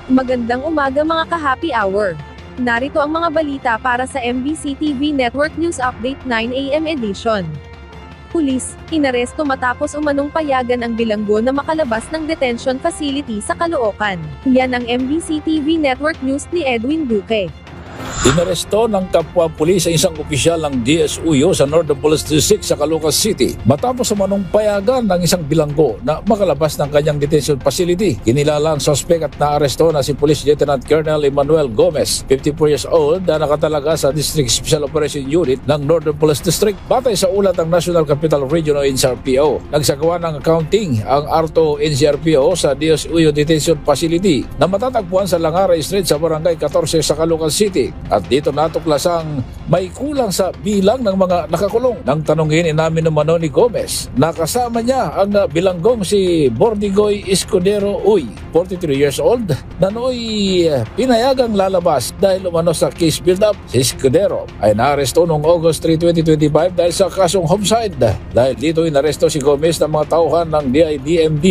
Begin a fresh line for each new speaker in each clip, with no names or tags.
Magandang umaga mga ka-happy hour. Narito ang mga balita para sa MBC TV Network News Update 9 AM edition. Pulis, inaresto matapos umanong payagan ang bilanggo na makalabas ng detention facility sa Caloocan. Yan ang MBC TV Network News ni Edwin Duque.
Inaresto ng kapwa pulis ang isang opisyal ng DSUyo sa Northern Police District sa Caloocan City matapos umanong payagan ng isang bilanggo na makalabas ng kanyang detention facility. Kinilala ang suspect at naaresto na si Police Lieutenant Colonel Emmanuel Gomez, 54 years old, na nakatalaga sa District Special Operation Unit ng Northern Police District. Batay sa ulat ng National Capital Region o NCRPO, nagsagawa ng accounting ang ARTO NCRPO sa DSUyo Detention Facility na matatagpuan sa Langaray Street sa Barangay 14 sa Caloocan City. At dito natuklasang may kulang sa bilang ng mga nakakulong. Nang tanungin, inamin naman ni Gomez na kasama niya ang bilanggong si Bordigoy Escudero Uy, 43 years old, na nooy pinayagang lalabas dahil umano sa case build-up. Si Escudero ay naaresto noong August 3, 2025 dahil sa kasong homicide. Dahil dito inaresto si Gomez ng mga tauhan ng DIDMD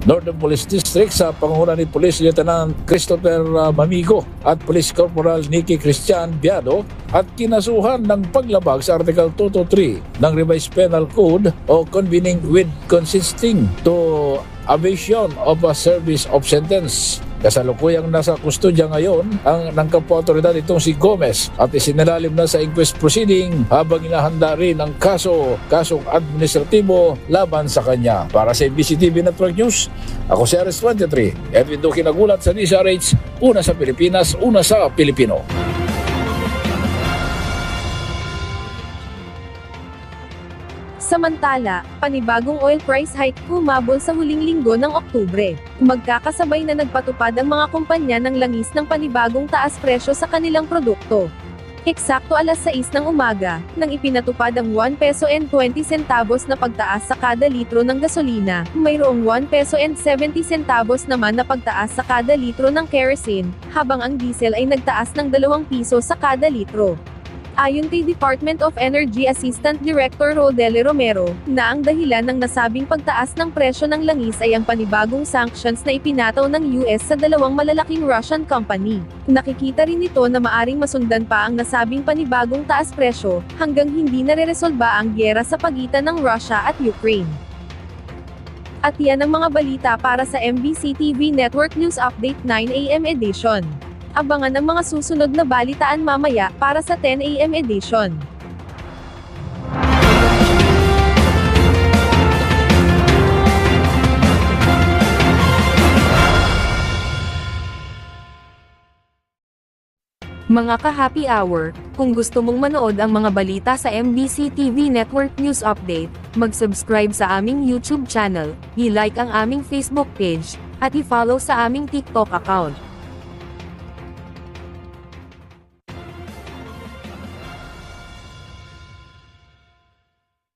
Northern Police District sa pangunguna ni Police Lieutenant Christopher Mamigo at Police Corporal Nicky Christian Biado at kinasuhan ng paglabag sa Article 223 ng Revised Penal Code o convening with consisting to evasion of a service of sentence. Kasalukuyang nasa kustodya ngayon ang ng kapwa-otoridad itong si Gomez at isinilalim na sa inquest proceeding habang inahanda rin ang kasong administratibo laban sa kanya. Para sa MBC-TV Network News, ako si RS23, Edwin Duque, nagulat sa DZRH, una sa Pilipinas, una sa Pilipino.
Samantala, panibagong oil price hike humabol sa huling linggo ng Oktubre. Magkakasabay na nagpatupad ang mga kumpanya ng langis ng panibagong taas presyo sa kanilang produkto. Eksakto alas 6 ng umaga, nang ipinatupad ang 1 peso and 20 centavos na pagtaas sa kada litro ng gasolina, mayroong 1 peso and 70 centavos naman na pagtaas sa kada litro ng kerosene, habang ang diesel ay nagtaas ng 2 piso sa kada litro. Ayon kay Department of Energy Assistant Director Rodele Romero, na ang dahilan ng nasabing pagtaas ng presyo ng langis ay ang panibagong sanctions na ipinataw ng US sa 2 malalaking Russian company. Nakikita rin ito na maaring masundan pa ang nasabing panibagong taas presyo, hanggang hindi nareresolba ang gyera sa pagitan ng Russia at Ukraine. At yan ang mga balita para sa MBC TV Network News Update 9 AM edition. Abangan ang mga susunod na balitaan mamaya para sa 10 AM edition. Mga ka-happy hour, kung gusto mong manood ang mga balita sa MBC TV Network News Update, mag-subscribe sa aming YouTube channel, i-like ang aming Facebook page, at i-follow sa aming TikTok account.